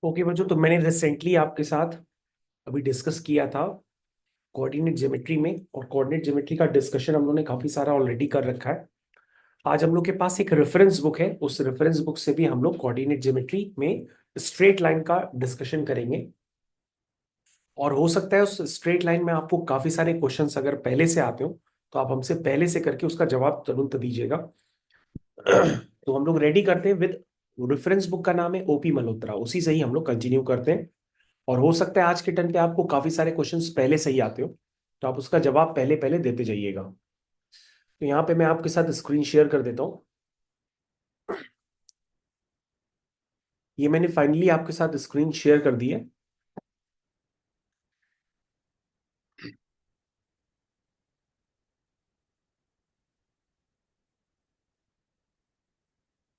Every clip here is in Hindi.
ओके बच्चों, तो मैंने रिसेंटली आपके साथ अभी डिस्कस किया था कोऑर्डिनेट ज्योमेट्री में, और कोऑर्डिनेट ज्योमेट्री का डिस्कशन हम लोगों ने काफी सारा ऑलरेडी कर रखा है। आज हम लोग के पास एक रेफरेंस बुक है, उस रेफरेंस बुक से भी हम लोग कोऑर्डिनेट ज्योमेट्री में स्ट्रेट लाइन का डिस्कशन करेंगे। और हो सकता है उस स्ट्रेट लाइन में आपको काफी सारे क्वेश्चंस अगर पहले से आते हो तो आप हमसे पहले से करके उसका जवाब तुरंत दीजिएगा। तो हम लोग रेडी करते हैं विद रेफरेंस बुक का नाम है ओपी मल्होत्रा, उसी से ही हम लोग कंटिन्यू करते हैं। और हो सकता है आज के टर्न पे आपको काफी सारे क्वेश्चंस पहले से ही आते हो, तो आप उसका जवाब पहले पहले देते जाइएगा। तो यहाँ पे मैं आपके साथ स्क्रीन शेयर कर देता हूँ। ये मैंने फाइनली आपके साथ स्क्रीन शेयर कर दी है।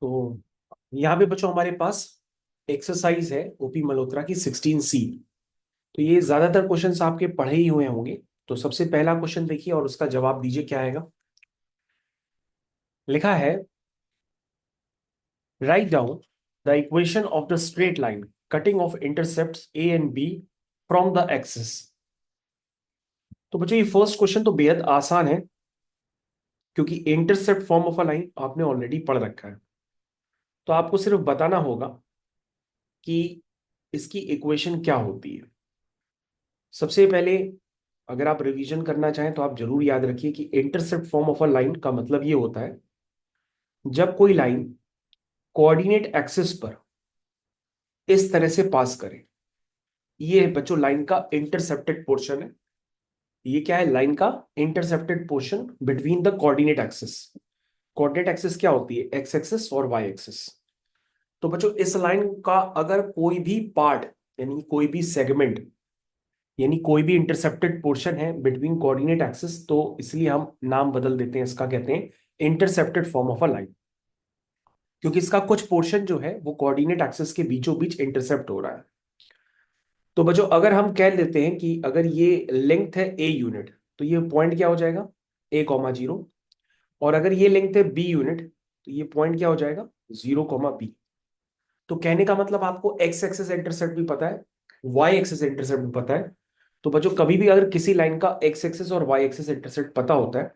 तो यहाँ पे बच्चों हमारे पास एक्सरसाइज है ओपी मल्होत्रा की 16C। तो ये ज्यादातर क्वेश्चंस आपके पढ़े ही हुए होंगे। तो सबसे पहला क्वेश्चन देखिए और उसका जवाब दीजिए क्या आएगा। लिखा है, write down the equation of the straight line cutting off intercepts a and b from the axis. तो बच्चों ये फर्स्ट क्वेश्चन तो बेहद आसान है, क्योंकि intercept form of a line आपने ऑलरेडी पढ़ रखा है। तो आपको सिर्फ बताना होगा कि इसकी इक्वेशन क्या होती है। सबसे पहले अगर आप रिवीजन करना चाहें तो आप जरूर याद रखिए कि intercept form of a line का मतलब ये होता है जब कोई लाइन कोऑर्डिनेट एक्सिस पर इस तरह से पास करे। ये बच्चों लाइन का इंटरसेप्टेड पोर्शन है। ये क्या है? लाइन का intercepted portion between the coordinate axis. Coordinate axis क्या होती है? एक्स एक्सिस और वाई एक्सिस। तो बच्चों इस लाइन का अगर कोई भी पार्ट, यानी कोई भी सेगमेंट, यानी कोई भी इंटरसेप्टेड पोर्शन है बिटवीन कोऑर्डिनेट एक्सिस, तो इसलिए हम नाम बदल देते हैं, इसका कहते हैं intercepted form of a line. क्योंकि इसका कुछ पोर्शन जो है वो कोऑर्डिनेट एक्सिस के बीचों बीच इंटरसेप्ट हो रहा है। तो बच्चों अगर हम कह देते हैं कि अगर ये लेंथ है ए यूनिट, तो ये पॉइंट क्या हो जाएगा? ए कॉमा जीरो। और अगर ये लेंथ है बी यूनिट, तो ये पॉइंट क्या हो जाएगा? 0 कॉमा बी। तो कहने का मतलब आपको एक्स एक्सिस इंटरसेप्ट भी पता है, वाई एक्सिस इंटरसेप्ट भी पता है। तो बच्चों कभी भी अगर किसी लाइन का एक्स एक्सिस और वाई एक्सिस इंटरसेप्ट पता होता है,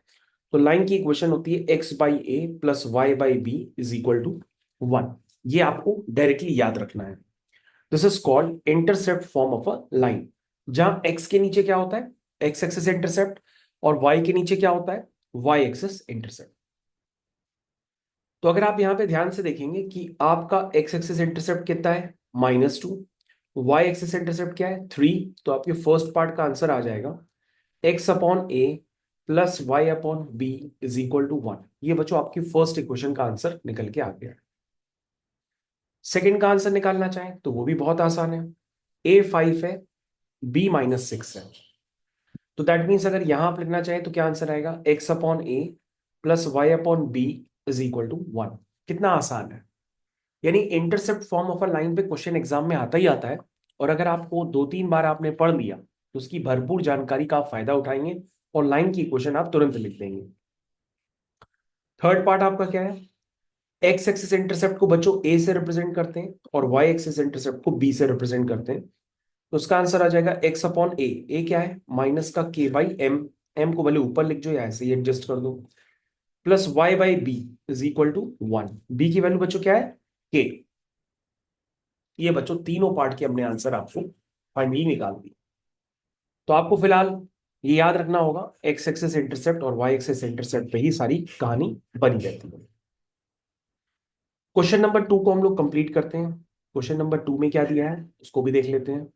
तो लाइन की इक्वेशन होती है x by a plus y by b is equal to 1। ये आपको डायरेक्टली याद रखना है। This is called intercept form of a line, जहां एक्स के नीचे क्या होता है? X axis intercept. और वाई के नीचे क्या होता है? Y axis intercept. तो अगर आप यहां पे ध्यान से देखेंगे कि आपका एक्स एक्सिस इंटरसेप्ट कितना है? -2। वाई एक्सिस इंटरसेप्ट क्या है? 3। तो आपके फर्स्ट पार्ट का आंसर आ जाएगा x upon a plus y upon b is equal to 1। ये बच्चों आपकी फर्स्ट इक्वेशन का आंसर निकल के आ गया। सेकंड का आंसर निकालना चाहें तो वो भी बहुत आसान है। ए 5 है, बी -6 है। तो दैट मीन्स अगर यहां आप लिखना चाहें तो क्या आंसर आएगा? X upon a plus y upon b is equal to 1। कितना आसान है! यानी intercept form of a line पे क्वेश्चन एग्जाम में आता ही आता है। और अगर आपको 2-3 बार आपने पढ़ लिया तो उसकी भरपूर जानकारी का आप फायदा उठाएंगे और लाइन की इक्वेशन आप तुरंत लिख देंगे। थर्ड पार्ट आपका क्या है? एक्स एक्सिस इंटरसेप्ट को बच्चों ए से रिप्रेजेंट करते हैं और वाई एक्सिस इंटरसेप्ट को बी से रिप्रेजेंट करते हैं। तो उसका आंसर आ जाएगा एक्स अपॉन ए। ए क्या है? माइनस का के बाई एम। एम को भले ऊपर लिख दो या ऐसे ही एडजस्ट कर दो। Plus y by b is equal to 1। B की वैल्यू बच्चों क्या है? के। ये बच्चों तीनों पार्ट के हमने आंसर आपको फाइनली निकाल दी। तो आपको फिलहाल ये याद रखना होगा, एक्स एक्सिस इंटरसेप्ट और वाई एक्सिस इंटरसेप्ट पे ही सारी कहानी बनी रहती है। क्वेश्चन नंबर 2 को हम लोग कंप्लीट करते हैं। क्वेश्चन नंबर 2 में क्या दिया है उसको भी देख लेते हैं।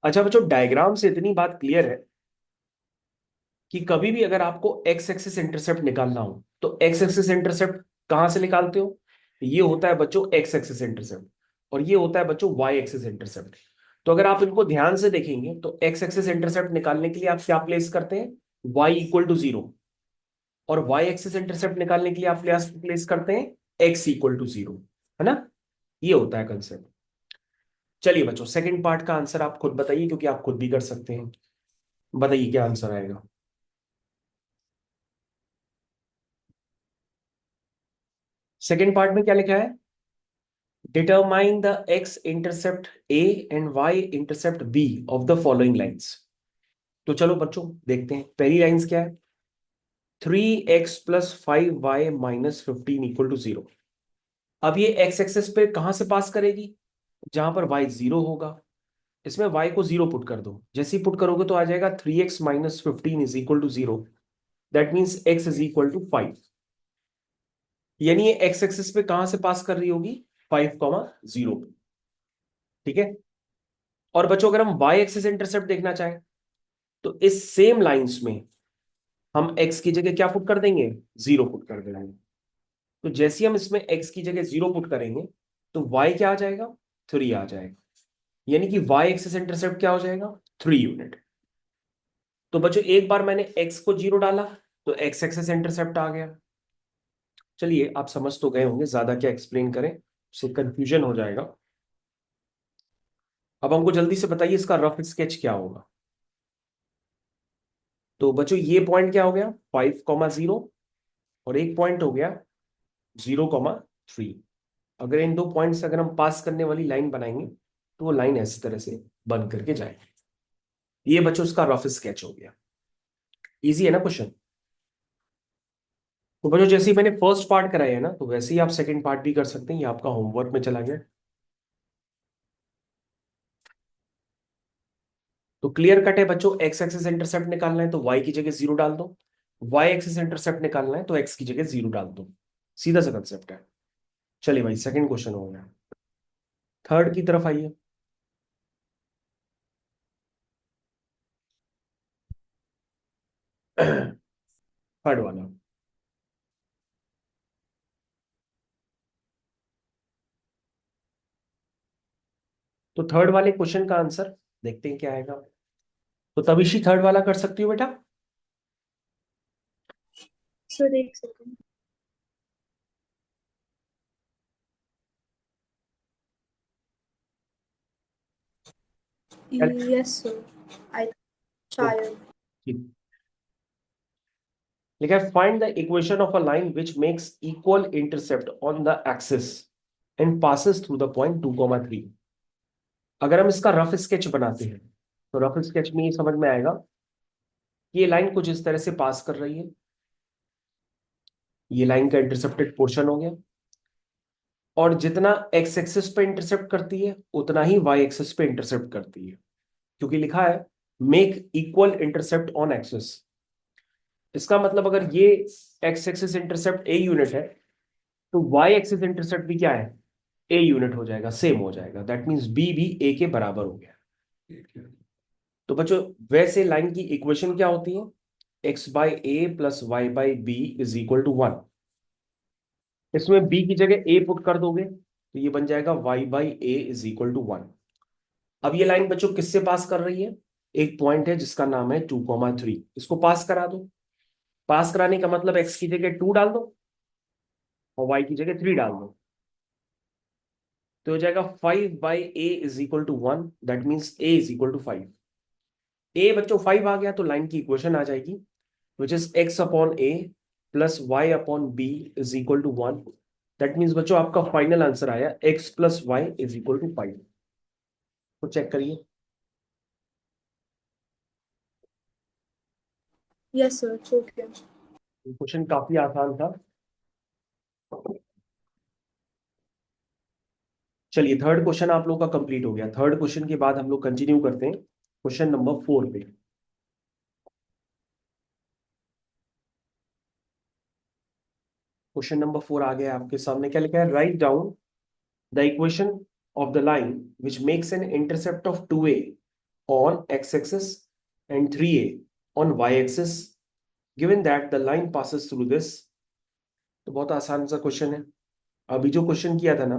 अच्छा बच्चों, डायग्राम से इतनी बात क्लियर है कि कभी भी अगर आपको एक्स एक्सिस इंटरसेप्ट निकालना हो तो एक्स एक्सिस इंटरसेप्ट कहां से निकालते हो? ये होता है बच्चों एक्स एक्सिस इंटरसेप्ट, और ये होता है बच्चों वाई एक्सिस इंटरसेप्ट। तो अगर आप इनको ध्यान से देखेंगे तो एक्स एक्सिस इंटरसेप्ट निकालने के लिए आप क्या प्लेस करते हैं? Y equal to 0। और वाई एक्सिस इंटरसेप्ट निकालने के लिए आप प्लेस करते हैं एक्स इक्वल टू 0। है ना? ये होता है कंसेप्ट। चलिए बच्चों, सेकंड पार्ट का आंसर आप खुद बताइए, क्योंकि आप खुद भी कर सकते हैं। बताइए क्या आंसर आएगा। सेकंड पार्ट में क्या लिखा है? Determine the x intercept a and y intercept b of the following lines. तो चलो बच्चों देखते हैं पहली लाइंस क्या है। 3x plus 5y minus 15 equal to 0। अब ये x एक्सेस पे कहां से पास करेगी, जहां पर y 0 होगा। इसमें y को 0 पुट कर दो, जैसे ही पुट करोगे तो आ जाएगा 3x minus 15 is equal to 0। That means x is equal to 5। यानी ये x एक्सिस पे कहां से पास कर रही होगी, 5,0 पे। ठीक है। और बच्चों अगर हम y एक्सिस इंटरसेप्ट देखना चाहें तो इस सेम लाइंस में हम x की जगह क्या पुट कर देंगे, 0 पुट कर देंगे। तो जैसे ही हम इसमें x की जगह 0 पुट करेंगे तो y क्या आ जाएगा, 3 आ जाएगा। यानी कि y एक्सिस इंटरसेप्ट क्या हो जाएगा, 3 यूनिट। तो बच्चों एक बार मैंने x को 0 डाला तो x एक्सिस इंटरसेप्ट आ गया। चलिए आप समझ तो गए होंगे, ज्यादा क्या एक्सप्लेन करें, उससे कंफ्यूजन हो जाएगा। अब हमको जल्दी से बताइए इसका रफ स्केच क्या होगा। तो बच्चों ये पॉइंट क्या हो गया, 5,0 और एक पॉइंट हो गया 0,3। अगर इन दो पॉइंट से अगर हम पास करने वाली लाइन बनाएंगे तो वो लाइन ऐसी तरह से बन करके जाएगी। ये बच्चों उसका रफ स्केच हो गया। इजी है ना क्वेश्चन। तो बच्चों जैसे ही मैंने फर्स्ट पार्ट कराया है ना, तो वैसे ही आप सेकंड पार्ट भी कर सकते हैं। ये आपका होमवर्क में चला गया। तो क्लियर कट है बच्चों, एक्स एक्सिस इंटरसेप्ट निकालना है तो वाई की जगह 0 डाल दो, वाई एक्सिस इंटरसेप्ट निकालना है तो एक्स की जगह 0 डाल दो। सीधा सा कंसेप्ट है। चलिए भाई सेकंड क्वेश्चन हो गया। थर्ड की तरफ आइए। थर्ड वाला। तो थर्ड वाले क्वेश्चन का आंसर देखते हैं क्या आएगा। तो तविशी थर्ड वाला कर सकती हो बेटा। सर एक सेकंड। Yes sir. आई शायद। लिखा है find the equation of a line which makes equal intercept on the axis and passes through the point 2,3। अगर हम इसका रफ स्केच बनाते हैं तो रफ स्केच में ये समझ में आएगा कि ये लाइन कुछ इस तरह से पास कर रही है। ये लाइन का इंटरसेप्टेड पोर्शन हो गया, और जितना एक्स एक्सिस पे इंटरसेप्ट करती है उतना ही वाई एक्सिस पे इंटरसेप्ट करती है, क्योंकि लिखा है make equal intercept on axis. इसका मतलब अगर ये x axis intercept a unit है तो वाई एक्सिस इंटरसेप्ट भी क्या है, ए यूनिट हो जाएगा, सेम हो जाएगा। दैट मीन्स बी भी ए के बराबर हो गया। तो बच्चों वैसे लाइन की इक्वेशन क्या होती है, x by a plus y by b is equal to 1। इसमें b की जगह a पुट कर दोगे तो ये बन जाएगा y by a is equal to 1। अब ये लाइन बच्चों किससे पास कर रही है, एक पॉइंट है जिसका नाम है 2,3। इसको पास करा दो। पास कराने का मतलब x की जगह 2 डाल दो और y की जगह 3 डाल दो। तो हो जाएगा 5 by a is equal to 1। That means a is equal to 5। a बच्चों 5 आ गया तो लाइन की इक्वेशन आ जाएगी which is x upon a plus y upon b is equal to 1। That means बच्चों आपका फाइनल आंसर आया x plus y is equal to 5। तो चेक करिए। यस सर ठीक है। क्वेश्चन काफी आसान था। चलिए थर्ड क्वेश्चन आप लोग का कंप्लीट हो गया। थर्ड क्वेश्चन के बाद हम लोग कंटिन्यू करते हैं क्वेश्चन नंबर 4 पे। क्वेश्चन नंबर 4 आ गया आपके सामने। क्या लिखा है, write down the equation of the line which makes an intercept of 2a on x axis and 3a on y axis given that the line passes through this. तो बहुत आसान सा क्वेश्चन है। अभी जो क्वेश्चन किया था ना,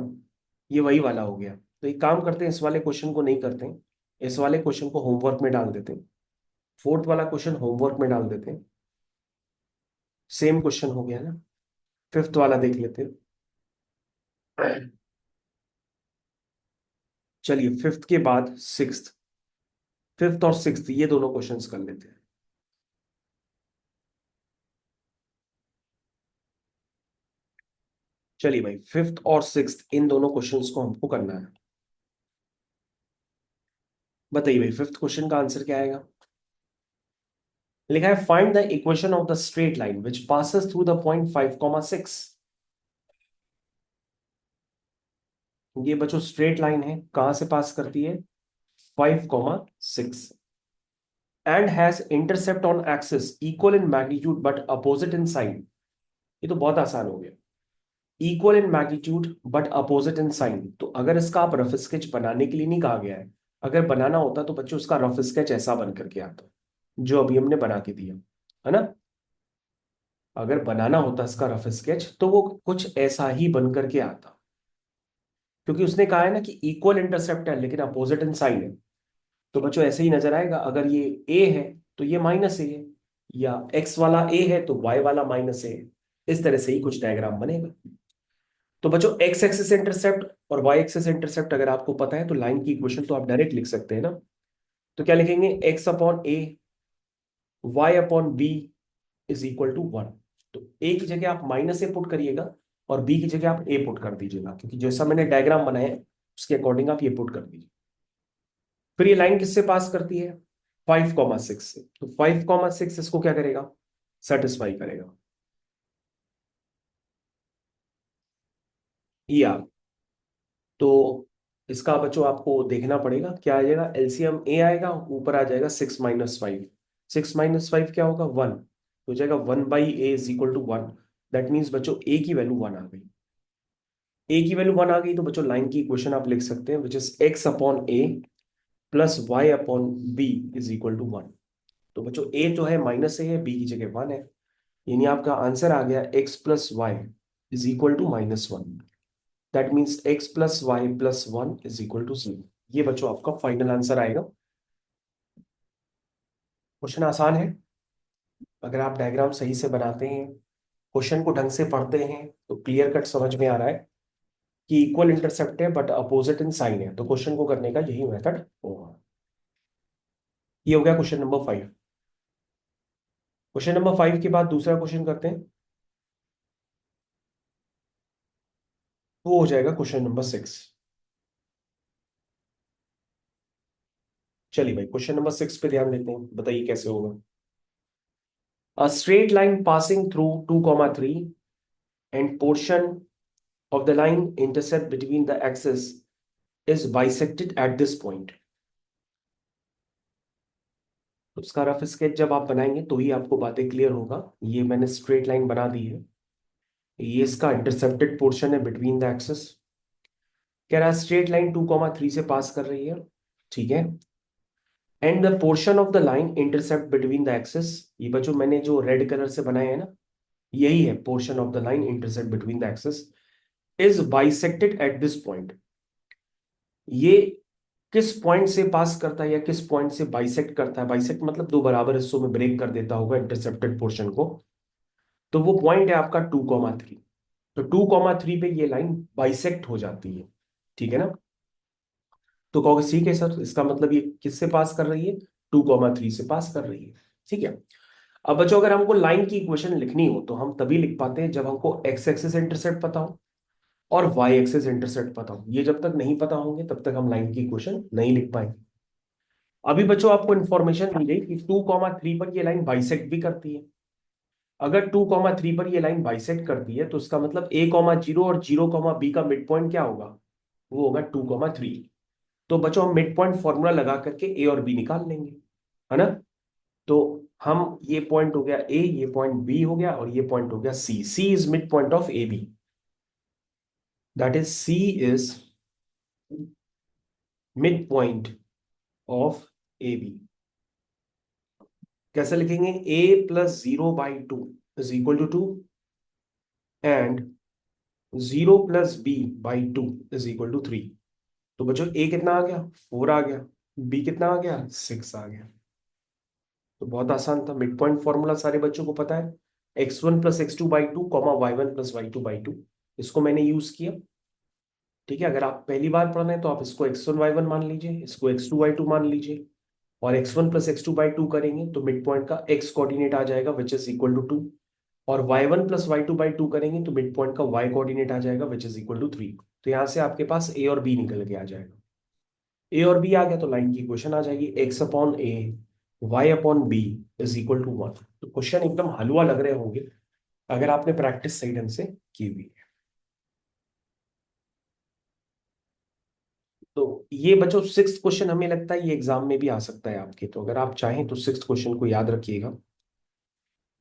ये वही वाला हो गया। तो एक काम करते हैं, इस वाले क्वेश्चन को नहीं करते हैं, इस वाले क्वेश्चन को होमवर्क में डाल देते हैं। फोर्थ वाला क्वेश्चन होमवर्क में डाल देते हैं। सेम क्वेश्चन हो गया ना। फिफ्थ वाला देख लेते हैं। चलिए फिफ्थ के बाद सिक्स्थ, फिफ्थ और सिक्स्थ ये दोनों क्वेश्चंस कर लेते हैं। चलिए भाई, फिफ्थ और सिक्स्थ इन दोनों क्वेश्चंस को हमको करना है। बताइए भाई, फिफ्थ क्वेश्चन का आंसर क्या आएगा? लिखा है find the equation of the straight line which passes through the point 5,6। ये बच्चों स्ट्रेट लाइन है, कहां से पास करती है? 5,6 and has intercept on axis equal in magnitude but opposite in sign. ये तो बहुत आसान हो गया। Equal in magnitude but opposite in sign, तो अगर इसका आप रफ स्केच बनाने के लिए नहीं कहा गया है, अगर बनाना होता तो बच्चों उसका रफ स्केच ऐसा बन करके आता जो अभी हमने बना के दिया है ना। अगर बनाना होता इसका रफ स्केच तो वो कुछ ऐसा ही बन करके आता, क्योंकि उसने कहा है ना कि इक्वल इंटरसेप्ट है लेकिन अपोजिट इन साइन है। तो बच्चों ऐसे ही नजर आएगा, अगर ये ए है तो ये माइनस ए है, या एक्स वाला ए है तो वाई वाला माइनस ए है। इस तरह से ही कुछ डायग्राम बनेगा। तो बच्चों एक्स एक्सिस इंटरसेप्ट और वाई एक्सिस इंटरसेप्ट अगर आपको पता है तो लाइन की इक्वेशन तो आप डायरेक्ट लिख सकते हैं ना। तो क्या लिखेंगे? X upon a y upon b is equal to 1। तो ए की जगह आप माइनस ए पुट करिएगा और बी की जगह आप ए पुट कर दीजिएगा, क्योंकि जैसा मैंने डायग्राम बनाया है उसके अकॉर्डिंग आप ये पुट कर दीजिए। फिर ये लाइन किससे पास करती है? 5,6 से। तो 5,6 इसको क्या करेगा? सेटिस्फाई करेगा। ये आ तो इसका बच्चों आपको देखना पड़ेगा क्या आ जाएगा। एलसीएम ए आएगा, ऊपर आ जाएगा 6 - 5। 6 - 5 क्या होगा? 1। हो जाएगा 1/a is equal to 1। That means बच्चों ए की वैल्यू 1 आ गई। ए की वैल्यू 1 आ गई तो बच्चों लाइन की इक्वेशन आप लिख सकते हैं which is x upon a plus y upon b is equal to 1। तो बच्चों ए जो है माइनस ए है, बी की जगह 1 है, यानी आपका आंसर आ गया x plus y is equal to -1। That means x plus y plus 1 is equal to 0। ये बच्चों आपका फाइनल आंसर आएगा। क्वेश्चन आसान है, अगर आप डायग्राम सही से बनाते हैं, क्वेश्चन को ढंग से पढ़ते हैं तो क्लियर कट समझ में आ रहा है कि इक्वल इंटरसेप्ट है बट अपोजिट इन साइन है, तो क्वेश्चन को करने का यही मेथड होगा। ये हो गया क्वेश्चन नंबर 5। क्वेश्चन नंबर 5 के बाद दूसरा क्वेश्चन करते हैं, वो हो जाएगा क्वेश्चन नंबर 6। चलिए भाई, क्वेश्चन नंबर 6 पे ध्यान देते हैं, बताइए कैसे होगा। A straight line passing through 2, 3 and portion of the line intercept between the axes is bisected at this point. तो उसका रफ स्केच जब आप बनाएंगे तो ही आपको बातें क्लियर होगा। ये मैंने स्ट्रेट लाइन बना दी है, ये इसका इंटरसेप्टेड पोर्शन है बिटवीन द एक्सेस। कह रहा है स्ट्रेट लाइन 2, 3 से पास कर रही है, ठीक है। And the portion of the line intercept between the axes, ये बच्चों मैंने जो रेड कलर से बनाया है ना, यही है portion of the line intercept between the axes is bisected at this point. ये किस पॉइंट से पास करता है या किस पॉइंट से बाइसेक्ट करता है? बाइसेक्ट मतलब दो बराबर हिस्सों में ब्रेक कर देता होगा इंटरसेप्टेड पोर्शन को। तो वो पॉइंट है आपका 2, 3। तो 2, 3 पे ये लाइन बाइसेक्ट हो जाती है, ठीक है ना। तो कहोगे ठीक है सर, इसका मतलब ये किससे पास कर रही है? 2, 3 से पास कर रही है, ठीक है। अब बच्चों, अगर हमको लाइन की इक्वेशन लिखनी हो तो हम तभी लिख पाते हैं जब हमको एक्स एक्सिस इंटरसेप्ट पता हो और वाई एक्सिस इंटरसेप्ट पता हो। ये जब तक नहीं पता होंगे तब तक हम लाइन की इक्वेशन नहीं लिख पाएंगे। अभी बच्चों आपको इन्फॉर्मेशन दी गई कि 2, 3 पर ये लाइन बाइसेक्ट भी करती है। अगर 2, 3 पर ये लाइन बाइसेक्ट करती है तो इसका मतलब a, 0 और 0, b का मिड पॉइंट क्या होगा? वो होगा 2, 3। तो बच्चों हम मिड पॉइंट फॉर्मूला लगा करके ए और बी निकाल लेंगे, है ना। तो हम, ये पॉइंट हो गया ए, ये पॉइंट बी हो गया और ये पॉइंट हो गया C. C is mid point of A B, that is C is mid point of A B. कैसे लिखेंगे? a + 0/2 is equal to 2 and 0 + b/2 is equal to 3। तो बच्चों a कितना आ गया? 4 आ गया। b कितना आ गया? 6 आ गया। तो बहुत आसान था, मिड पॉइंट फॉर्मूला सारे बच्चों को पता है। x1 + x2/2 y1 + y2/2, इसको मैंने यूज किया, ठीक है। अगर आप पहली बार पढ़ रहे हैं तो आप इसको x1 y1 मान लीजिए, इसको x2 y2 मान लीजिए, और x1 + x2/2 करेंगे तो मिड पॉइंट का x कोऑर्डिनेट आ जाएगा विच इज इक्वल टू 2। और y1 प्लस y2/2 करेंगे तो मिड पॉइंट का y कोऑर्डिनेट आ जाएगा विच इज इक्वल टू 3। तो यहां से आपके पास a और b निकल के आ जाएगा। a और b आ गया तो लाइन की इक्वेशन आ जाएगी x upon a y upon b is equal to 1। तो क्वेश्चन एकदम हलवा लग रहे होंगे अगर आपने प्रैक्टिस सही ढंग से की हुई है। तो ये बच्चों सिक्स्थ क्वेश्चन हमें लगता है ये एग्जाम में भी आ सकता है आपके, तो अगर आप चाहें तो सिक्स्थ क्वेश्चन को याद रखिएगा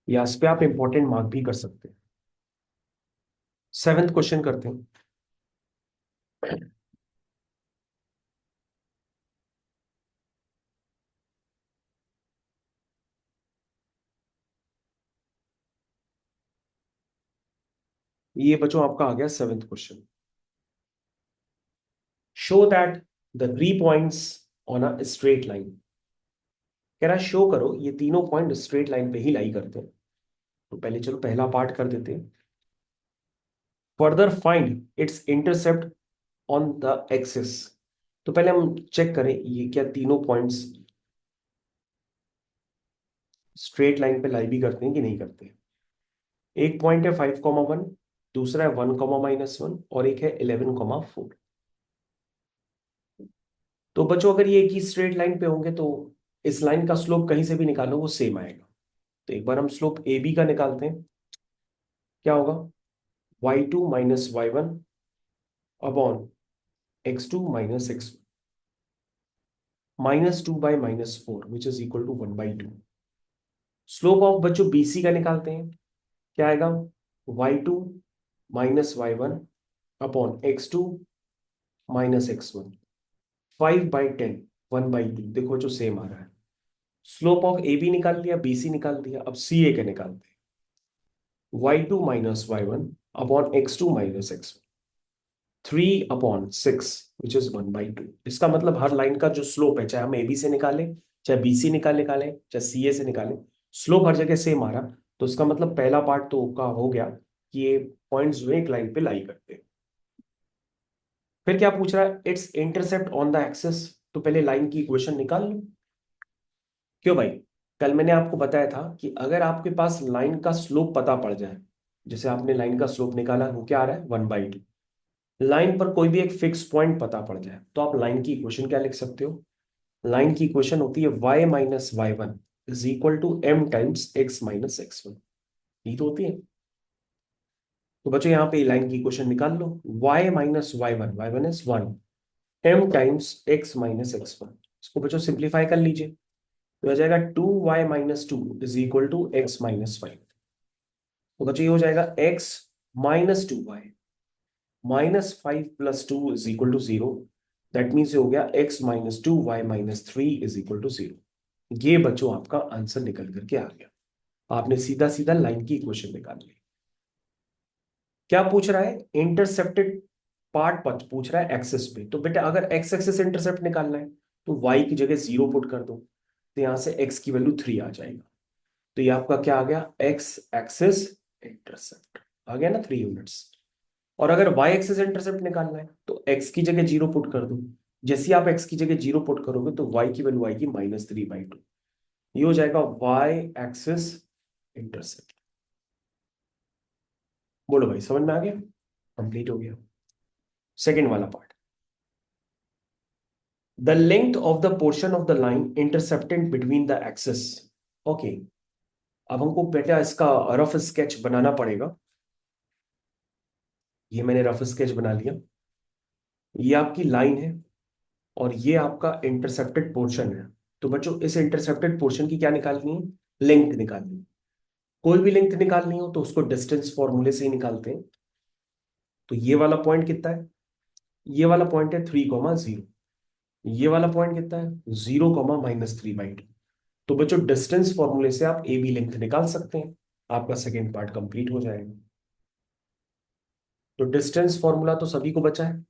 या इस पे आप इंपॉर्टेंट मार्क भी कर सकते हैं। सेवेंथ क्वेश्चन करते हैं। ये बच्चों आपका आ गया seventh question. Show that the three points on a straight line. कह रहा है शो करो ये तीनों पॉइंट स्ट्रेट लाइन पे ही लाई करते हैं। तो पहले चलो पहला पार्ट कर देते हैं। Further find its intercept on the axis. तो पहले हम चेक करें ये क्या तीनों पॉइंट्स स्ट्रेट लाइन पे लाई भी करते हैं कि नहीं करते हैं। एक पॉइंट है 5,1, दूसरा है 1,-1 और एक है 11,4। तो बच्चों अगर ये एक ही स्ट्रेट लाइन पे होंगे तो इस लाइन का स्लोप कहीं से भी निकालो वो सेम आएगा। तो एक बार हम स्लोप ए बी का निकालते हैं। क्या होगा y2 minus y1 upon x2 minus x -2/-4 which is equal to 1/2। Slope of बच्चों BC का निकालते हैं। क्या आएगा y2 minus y1 upon x2 minus x1। 5/10 1/2 देखो जो सेम आ रहा है। स्लोप ऑफ AB निकाल लिया, BC निकाल दिया, अब CA का निकालते हैं। y2 minus y1 upon x2 minus x1 3/6 which is 1/2। इसका मतलब हर लाइन का जो स्लोप है चाहे हम AB से निकालें चाहे BC निकालें चाहे CA से निकालें, स्लोप हर जगह सेम आ रहा। तो इसका मतलब पहला पार्ट तो का हो गया कि ये पॉइंट्स जो है एक लाइन पे लाई करते हैं। फिर क्या पूछ रहा है it's intercept on the axis. तो पहले लाइन की इक्वेशन निकाल लो। क्यों भाई, कल मैंने आपको बताया था कि अगर आपके पास लाइन का स्लोप पता पड़ जाए, जैसे आपने लाइन का स्लोप निकाला वो क्या आ रहा है 1/2, लाइन पर कोई भी एक फिक्स पॉइंट पता पड़ जाए तो आप लाइन की इक्वेशन क्या लिख सकते हो। लाइन की इक्वेशन होती है y minus y1 is equal to m times x minus x1। ये तो होती है। तो बच्चों यहाँ पे लाइन की इक्वेशन निकाल लो। y minus y1 is 1 m times x minus x1। इसको बच्चों सिंप्लीफाई कर लीजिए तो हो जाएगा 2y-2 is equal to x-5। तो बच्चों ये हो जाएगा x-2y -5 plus 2 is equal to 0। That means हो गया x-2y-3 इज इक्वल टू 0। ये बच्चों आपका आंसर निकल करके आ गया। आपने सीधा सीधा लाइन की इक्वेशन निकाल ली। क्या पूछ रहा है इंटरसेप्टेड पार्ट पथ पूछ रहा है एक्सिस पे। तो बेटा अगर x एक्सिस इंटरसेप्ट निकालना है तो y की जगह 0 पुट कर दो तो यहां से x की वैल्यू 3 आ जाएगा। तो ये आपका क्या आ गया एक्स एक्सिस इंटरसेप्ट आ गया ना 3 यूनिट्स। और अगर वाई एक्सिस इंटरसेप्ट निकालना है तो एक्स की जगह 0 पुट कर दो। जैसे ही आप एक्स की जगह 0 पुट करोगे तो वाई की वैल्यू आएगी -3/2। ये हो जाएगा वाई एक्सिस इंटरसेप्ट। बोलो भाई समझ में आ गया, कंप्लीट हो गया। सेकेंड वाला part, the length of the portion of the line intercepted between the axis. Okay, अब हमको बेटा इसका रफ स्केच बनाना पड़ेगा। ये मैंने रफ स्केच बना लिया। ये आपकी लाइन है और ये आपका इंटरसेप्टेड पोर्शन है। तो बच्चों इस इंटरसेप्टेड पोर्शन की क्या निकालनी है, लेंथ निकालनी है। कोई भी लेंथ निकालनी हो तो उसको डिस्टेंस फॉर्मूले से ही निकालते हैं। तो ये वाला पॉइंट कितना है, ये वाला पॉइंट है 3,0। ये वाला पॉइंट कितना है 0,-3/2। तो बच्चों डिस्टेंस फॉर्मूले से आप ए बी लेंथ निकाल सकते हैं। आपका सेकेंड पार्ट कंप्लीट हो जाएगा। तो डिस्टेंस फॉर्मूला तो सभी को बचा है,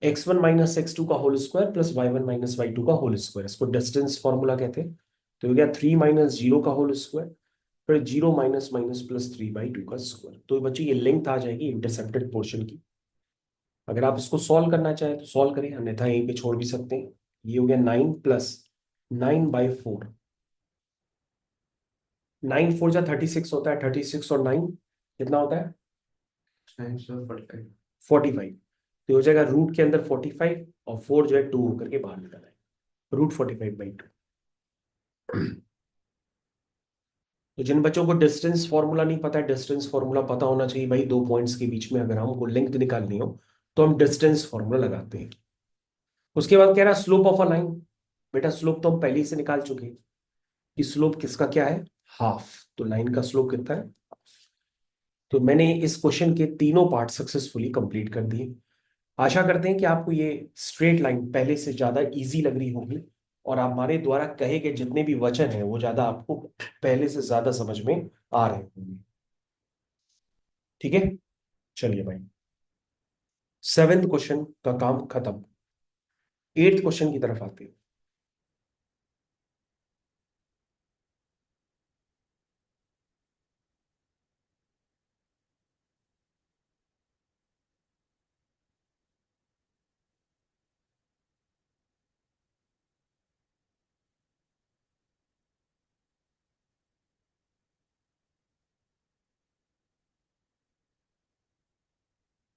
x1 माइनस x2 का whole square plus y1 minus y2 का होल स्क्वायर, इसको डिस्टेंस फॉर्मूला कहते हैं। तो हो गया 3 माइनस 0 का होल स्क्वायर फिर 0 माइनस माइनस प्लस 3/2 का स्क्वायर। तो बच्चों ये लेंथ आ जाएगी इंटरसेप्टेड पोर्शन की। अगर आप इसको सॉल्व करना चाहें तो सॉल्व करें, अन्यथा यहीं पे छोड़ भी सकते हैं। ये हो गया 9 प्लस 9/4 9 4 जा 36 होता है, 36 और 9 कितना होता है? 45। तो ये हो जाएगा रूट के अंदर 45 और 4 जो है 2 होकर के बाहर निकल आए, √45/2। तो जिन बच्चों को डिस्टेंस फॉर्मूला नहीं पता है, डिस्टेंस फॉर्मूला पता होना चाहिए भाई। दो पॉइंट्स के बीच में अगर हमको लेंथ निकालनी हो तो हम डिस्टेंस फॉर्मूला लगाते हैं। उसके बाद कह रहा स्लोप ऑफ अ लाइन। बेटा स्लोप तो हम पहले ही से निकाल चुके हैं कि स्लोप किसका क्या है, हाफ। तो लाइन का स्लोप कितना है? तो मैंने इस क्वेश्चन के तीनों पार्ट सक्सेसफुली कंप्लीट कर दिए। आशा करते हैं कि आपको ये स्ट्रेट लाइन पहले से ज्यादा इजी लग रही होगी और हमारे द्वारा कहे गए जितने भी वचन हैं वो ज्यादा आपको पहले से ज्यादा समझ में आ रहे होंगे। ठीक है, चलिए भाई, 7th क्वेश्चन का काम खत्म। 8th क्वेश्चन की तरफ आते हैं।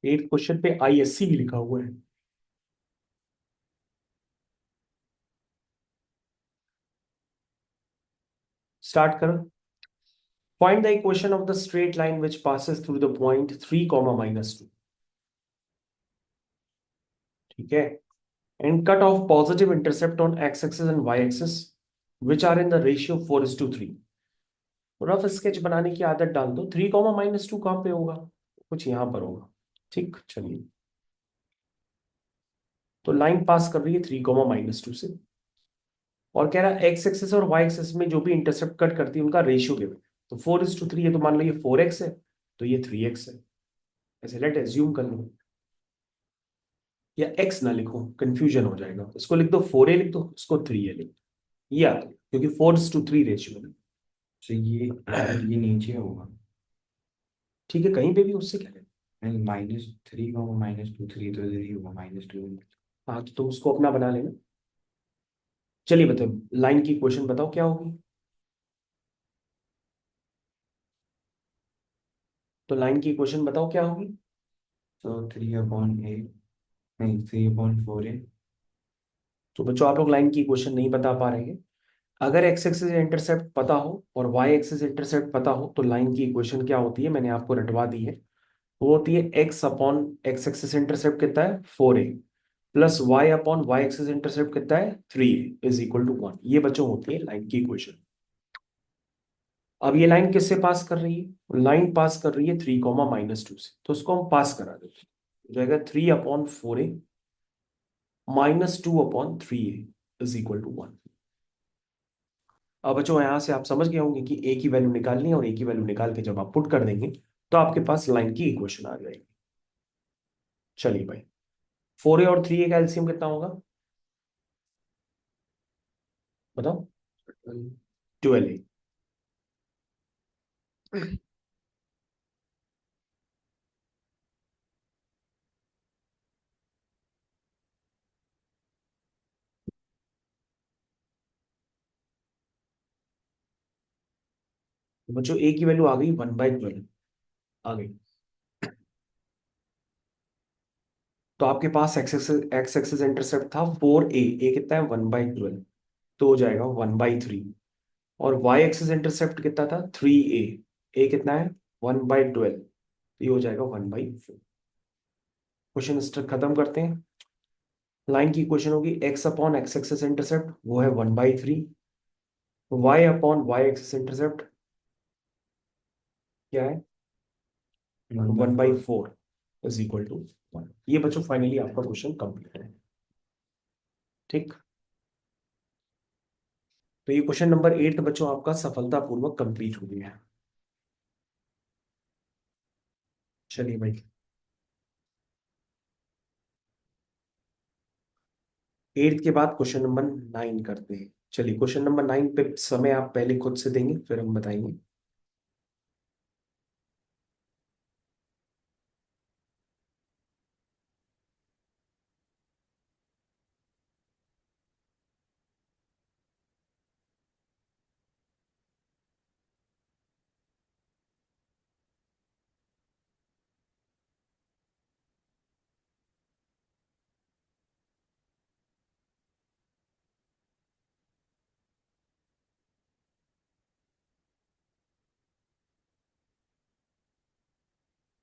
8th क्वेश्चन पे ISC भी लिखा हुआ है। स्टार्ट करो। Find the equation of the straight line which passes through the point 3, -2। ठीक है, and cut off positive intercept on x axis and y axis which are in the ratio 4:3। Rough sketch बनाने की आदत डाल दो। 3, -2 कहां पे होगा? कुछ यहां पर होगा। ठीक, चलिए। तो लाइन पास कर रही है 3, -2 से और कह रहा है एक्स एक्सिस और वाई एक्सिस में जो भी इंटरसेप्ट कट करती है उनका रेशियो गिवन। तो 4:3 है, तो मान लो ये 4x है तो ये 3x है। ऐसे लेट एज्यूम कर लो, या x ना लिखो, कंफ्यूजन हो जाएगा। इसको लिख दो 4a, लिख दो इसको 3a लिख दो, ये आ गया क्योंकि 4:3 रेशियो है। तो ये नीचे होगा। ठीक है, कहीं पे भी उससे क्या है। -3 -2 3 तो इधर ही होगा -2। हाँ तो उसको अपना बना लेना। चलिए बताओ, लाइन की इक्वेशन बताओ क्या होगी। तो लाइन की इक्वेशन बताओ क्या होगी। तो 3/a, नहीं 3/4a। तो बच्चों आप लोग लाइन की इक्वेशन नहीं बता पा रहे हैं। अगर एक्स एक्सिस इंटरसेप्ट पता हो और वाई एक्सिस इंटरसेप्ट पता हो तो लाइन की इक्वेशन क्या होती है, मैंने आपको रटवा दी है। वो होती है x upon x axis intercept कितना है 4a, plus y upon y axis intercept कितना है 3a इज इक्वल टू 1। ये बच्चों होती है लाइन की इक्वेशन। अब ये लाइन किससे पास कर रही है? लाइन पास कर रही है 3, -2 से, तो उसको हम पास करा देते हैं। हो जाएगा 3/4a -2/3a is equal to 1। अब बच्चों यहां से आप समझ गए होंगे कि a की वैल्यू निकालनी है और a की वैल्यू निकाल के जब आप पुट कर देंगे तो आपके पास लाइन की इक्वेशन आ जाएगी। चलिए भाई, 4a और 3a का एलसीएम कितना होगा बताओ? 12a। तो बच्चों a की वैल्यू आ गई 1/12 आ गई। तो आपके पास एक्स एक्सिस इंटरसेप्ट था 4a, a कितना है 1/12, तो हो जाएगा 1/3। और y एक्सिस इंटरसेप्ट कितना था 3a, a कितना है 1/12, तो ये हो जाएगा 1/4। क्वेश्चन स्टेप खत्म करते हैं। लाइन की इक्वेशन होगी x upon x axis intercept वो है 1/3, y upon y axis intercept क्या है 1/4 इज इक्वल टू 1। ये बच्चों फाइनली आपका क्वेश्चन कंप्लीट है। ठीक, तो ये क्वेश्चन नंबर 8 बच्चों आपका सफलतापूर्वक कंप्लीट हो गया है। चलिए भाई, 8 के बाद क्वेश्चन नंबर 9 करते हैं। चलिए क्वेश्चन नंबर 9 पे समय आप पहले खुद से देंगे फिर हम बताएंगे।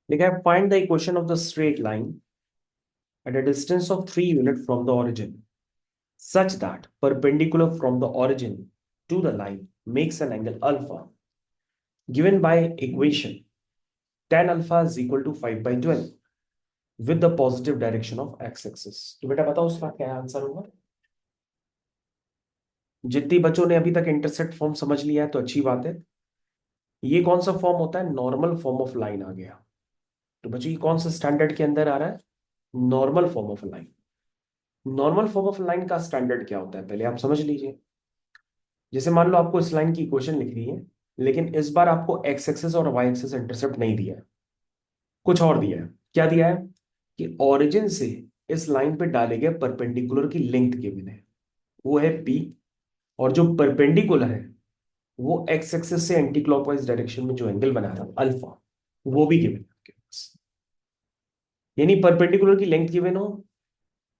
लिखा है find the equation of the straight line at a distance of 3 unit from the origin such that perpendicular from the origin to the line makes an angle alpha given by equation tan alpha is equal to 5 by 12 with the positive direction of x-axis। तो बेटा बताओ उसका क्या आंसर होगा। जितनी बच्चों ने अभी तक इंटरसेप्ट फॉर्म समझ लिया है तो अच्छी बात है। ये कौन सा फॉर्म होता है, नॉर्मल फॉर्म ऑफ लाइन आ गया। तो बच्चों ये कौन सा स्टैंडर्ड के अंदर आ रहा है, normal form of line. Normal form of line का स्टैंडर्ड क्या होता है पहले आप समझ लीजिए। जैसे मान लो आपको इस लाइन की इक्वेशन लिख रही है, लेकिन इस बार आपको एक्स एक्सेस और वाई एक्सेस इंटरसेप्ट नहीं दिया है, कुछ और दिया है। क्या दिया है कि ओरिजिन से इस लाइन पे डाले गए परपेंडिकुलर की लेंथ गिवन है, वो है पी। और जो परपेंडिकुलर है वो एक्स एक्सेस से एंटी क्लॉकवाइज डायरेक्शन में जो एंगल बना रहा है अल्फा, वो भी गिवन है आपके पास। यानी परपेंडिकुलर की लेंथ गिवन हो,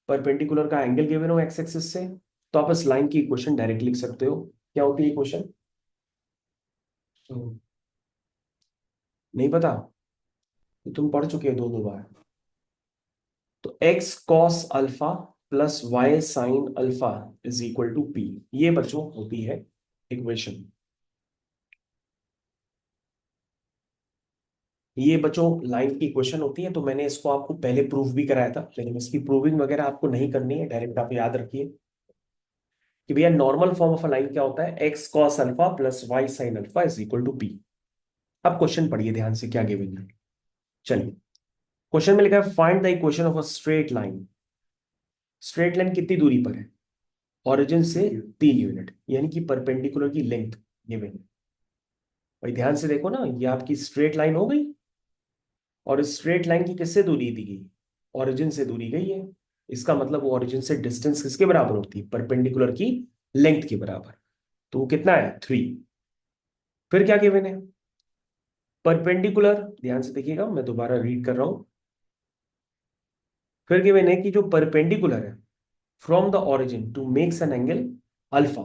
परपेंडिकुलर का एंगल गिवन हो एक्स एक्सिस से, तो आप इस लाइन की इक्वेशन डायरेक्ट लिख सकते हो। क्या होती है इक्वेशन, नहीं पता तो तुम पढ़ चुके हो दो दो बार। तो x cos alpha plus y sine alpha is equal to p, ये बच्चों होती है इक्वेशन। ये बच्चों लाइन की इक्वेशन होती है। तो मैंने इसको आपको पहले प्रूफ भी कराया था, लेकिन इसकी प्रूविंग वगैरह आपको नहीं करनी है, डायरेक्ट आप याद रखिए कि भैया normal form of a line क्या होता है, x cos alpha plus y sine alpha is equal to p. अब क्वेश्चन पढ़िए ध्यान से क्या गिवन है। चलिए, क्वेश्चन में लिखा है find the equation of a straight line. Straight line कितनी दूरी पर है, ओरिजिन से 3 यूनिट, यानी कि परपेंडिकुलर की लेंथ गिवन है। भाई ध्यान से देखो ना, ये आपकी स्ट्रेट लाइन हो गई, और इस स्ट्रेट लाइन की किससे दूरी दी गई, ओरिजिन से दूरी गई है। इसका मतलब वो ओरिजिन से डिस्टेंस किसके बराबर होती है, परपेंडिकुलर की लेंथ के बराबर। तो वो कितना है 3। फिर क्या गिवन है, परपेंडिकुलर, ध्यान से देखिएगा मैं दोबारा रीड कर रहा हूं। फिर गिवन है कि जो परपेंडिकुलर है from the origin to makes an angle alpha.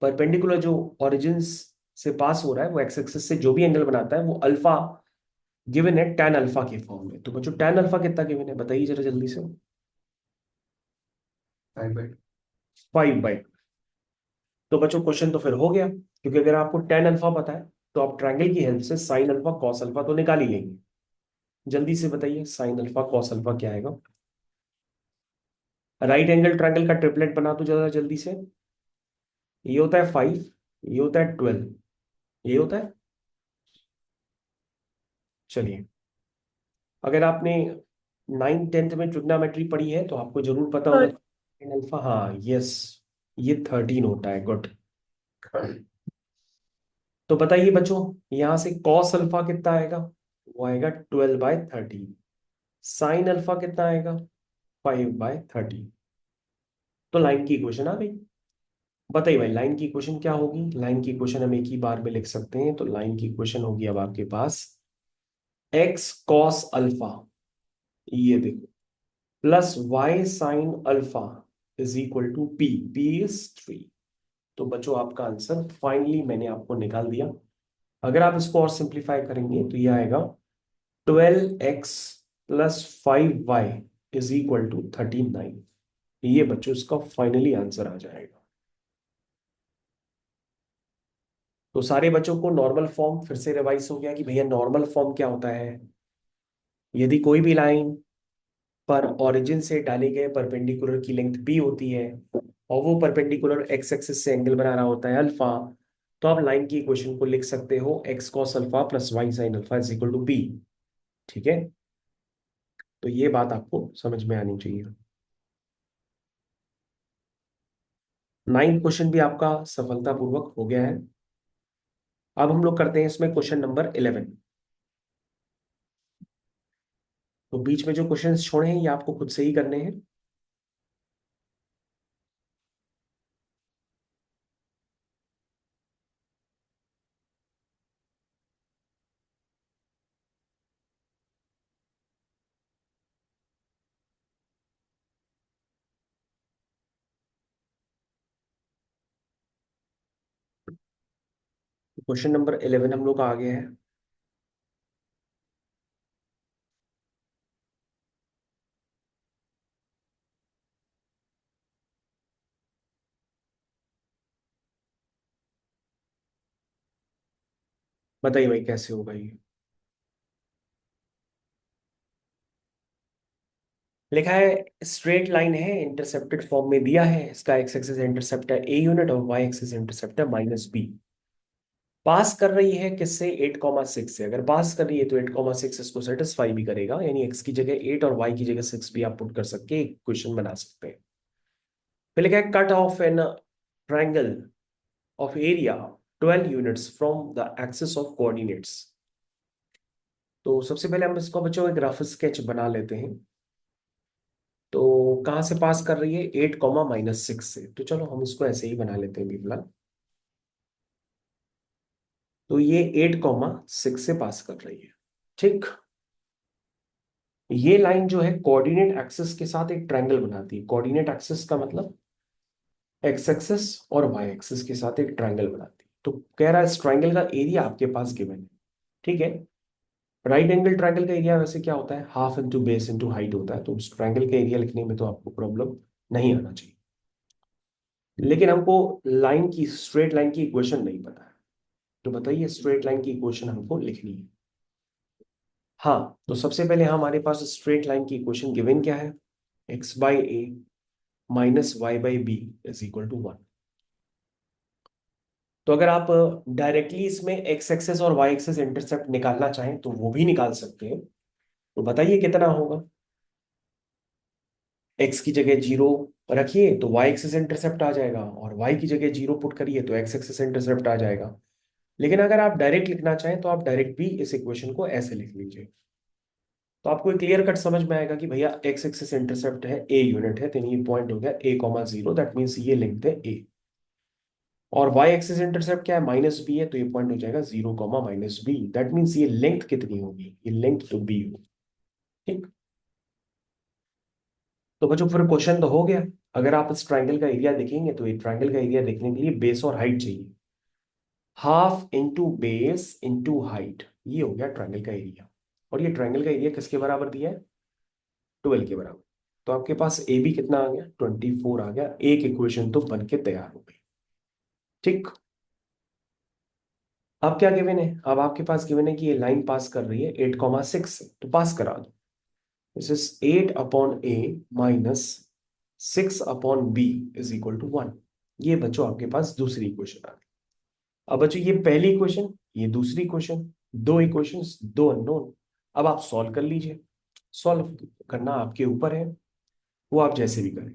Perpendicular जो ओरिजिन से पास हो रहा है वो एक्स एक्सिस से जो भी एंगल बनाता है वो अल्फा गिवन है tan अल्फा के फॉर्म में। तो बच्चों tan अल्फा कितना गिवन है बताइए जरा जल्दी से। 5/2। 5/2। तो बच्चों क्वेश्चन तो फिर हो गया, क्योंकि अगर आपको tan अल्फा पता है तो आप ट्रायंगल की हेल्प से साइन अल्फा कॉस अल्फा तो निकाल ही लेंगे। जल्दी से बताइए साइन अल्फा कॉस अल्फा क्या आएगा। राइट एंगल ट्रायंगल का ट्रिपलेट बना दो जरा जल्दी से। ये होता है 5, ये होता है 12, ये होता है। चलिए, अगर आपने 9th 10th में ट्रिग्नोमेट्री पढ़ी है तो आपको जरूर पता होगा थर्ड। tan अल्फा, हाँ यस, ये 13 होता है। गुड। तो बताइए बच्चों, यहां से कॉस अल्फा कितना आएगा, वो आएगा 12/13। साइन अल्फा कितना आएगा, 5/13। तो लाइन की इक्वेशन आ गई। बताइए भाई लाइन की इक्वेशन क्या होगी। लाइन की इक्वेशन हम एक ही बार में लिख सकते हैं। तो लाइन की इक्वेशन होगी अब आपके पास एक्स कॉस अल्फा, ये देखो, plus y sine alpha is equal to p, p is 3। तो बच्चों आपका आंसर फाइनली मैंने आपको निकाल दिया। अगर आप इसको और सिंप्लीफाई करेंगे तो ये आएगा 12x plus 5y is equal to 39। ये बच्चों इसका फाइनली आंसर आ जाएगा। तो सारे बच्चों को नॉर्मल फॉर्म फिर से रिवाइज हो गया कि भैया नॉर्मल फॉर्म क्या होता है। यदि कोई भी लाइन पर ओरिजिन से डाले गए परपेंडिकुलर की लेंथ p होती है और वो परपेंडिकुलर एक्स एक्सिस से एंगल बना रहा होता है अल्फा, तो आप लाइन की इक्वेशन को लिख सकते हो x cos alpha plus y sine alpha is equal to p। ठीक है, तो ये बात आपको समझ में आनी चाहिए। 9th क्वेश्चन भी आपका सफलतापूर्वक हो गया है। अब हम लोग करते हैं इसमें क्वेश्चन नंबर 11। तो बीच में जो क्वेश्चंस छोड़े हैं ये आपको खुद से ही करने हैं। क्वेश्चन नंबर 11 हम लोग आ गए हैं। बताइए भाई कैसे होगा ये। लिखा है स्ट्रेट लाइन है, इंटरसेप्टेड फॉर्म में दिया है, इसका एक्स एक्सिस इंटरसेप्ट है ए यूनिट और वाई एक्सिस इंटरसेप्ट है -b। पास कर रही है किससे, 8,6 से। अगर पास कर रही है तो 8,6 इसको सेटिस्फाई भी करेगा, यानी एक्स की जगह 8 और वाई की जगह 6 भी आप पुट कर सकते एक क्वेश्चन बना सकते हैं। फिर लिखा है cut off an triangle of area 12 units from the axis of coordinates. तो सबसे पहले हम इसको बच्चों एक रफ स्केच बना लेते हैं। तो कहाँ से पास कर रही है, 8,-6 से। तो चलो हम इसको ऐसे ही बना लेते हैं अभी फिलहाल। तो ये 8,6 से पास कर रही है, ठीक। ये लाइन जो है कोऑर्डिनेट एक्सिस के साथ एक ट्रायंगल बनाती है। कोऑर्डिनेट एक्सिस का मतलब एक्स एक्सिस और वाई एक्सिस के साथ एक ट्रायंगल बनाती है। तो कह रहा है इस ट्रायंगल का एरिया आपके पास गिवन है, ठीक है। राइट एंगल ट्रायंगल का एरिया वैसे क्या होता है, half into base into height होता है। तो उस ट्रायंगल का एरिया लिखने में तो आपको प्रॉब्लम नहीं आना चाहिए। लेकिन हमको लाइन की, स्ट्रेट लाइन की इक्वेशन नहीं पता है। तो बताइए स्ट्रेट लाइन की इक्वेशन हमको लिखनी है। हाँ, तो सबसे पहले हमारे पास स्ट्रेट लाइन की इक्वेशन गिवन क्या है, x by a minus y by b is equal to 1। तो अगर आप डायरेक्टली इसमें एक्स एक्सेस और वाई एक्सेस इंटरसेप्ट निकालना चाहें तो वो भी निकाल सकते हैं। तो बताइए कितना होगा। एक्स की जगह 0 रखिए तो वाई एक्सेस इंटरसेप्ट आ जाएगा, और वाई की जगह 0 पुट करिए तो एक्स एक्सेस इंटरसेप्ट आ जाएगा। लेकिन अगर आप डायरेक्ट लिखना चाहें तो आप डायरेक्ट भी इस इक्वेशन को ऐसे लिख लीजिए। तो आपको क्लियर कट समझ में आएगा कि भैया एक्स एक्सिस इंटरसेप्ट है, ए यूनिट है, तो ये पॉइंट हो गया a,0, दैट मीन्स ये लेंथ है ए। और वाई एक्सिस इंटरसेप्ट क्या है, -b है, तो ये पॉइंट हो जाएगा 0, -b, दैट मीन्स ये लेंथ कितनी होगी, ये लेंथ तो b होगी, ठीक। तो बच्चों फिर क्वेश्चन तो हो गया। अगर आप इस ट्राइंगल का एरिया देखेंगे तो ये ट्राइंगल का एरिया देखने के लिए बेस और हाइट चाहिए। Half into base into height, ये हो गया ट्राइंगल का एरिया। और ये ट्राइंगल का एरिया किसके बराबर दिया है, 12 के बराबर। तो आपके पास ए बी कितना आ गया, 24 आ गया। एक इक्वेशन तो बन के तैयार हो गई, ठीक। अब क्या गिवन है, अब आपके पास गिवन है कि ये लाइन पास कर रही है 8,6 से, तो पास करा दो। This is 8/a minus 6/b is equal to 1। ये बच्चों आपके पास दूसरी इक्वेशन आ गई। अब बच्चों ये पहली इक्वेशन, ये दूसरी इक्वेशन, दो इक्वेशंस, दो अननोन। अब आप सॉल्व कर लीजिए। सॉल्व करना आपके ऊपर है, वो आप जैसे भी करें।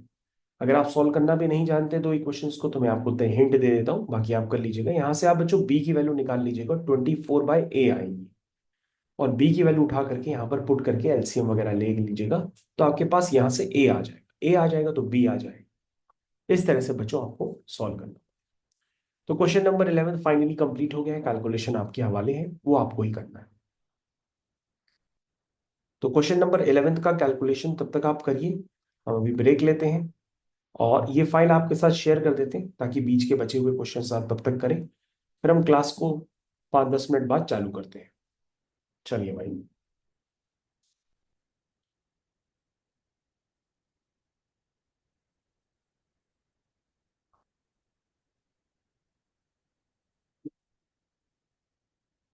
अगर आप सॉल्व करना भी नहीं जानते दो इक्वेशंस को तो मैं आपको हिंट दे देता हूँ, बाकी आप कर लीजिएगा। यहाँ से आप बच्चों बी की वैल्यू निकाल लीजिएगा, 24/a आएंगी। और बी की वैल्यू उठा करके यहाँ पर पुट करके एलसीएम वगैरह ले लीजिएगा, तो आपके पास यहाँ से ए आ जाएगा। ए आ जाएगा तो बी आ जाएगा। इस तरह से बच्चों आपको सॉल्व करना। तो क्वेश्चन नंबर 11 फाइनली कंप्लीट हो गया है, कैलकुलेशन आपके हवाले है, वो आपको ही करना है। तो क्वेश्चन नंबर 11 का कैलकुलेशन तब तक आप करिए, हम अभी ब्रेक लेते हैं। और ये फाइल आपके साथ शेयर कर देते हैं ताकि बीच के बचे हुए क्वेश्चन आप तब तक करें। फिर हम क्लास को 5-10 मिनट बाद चालू करते हैं। चलिए भाई।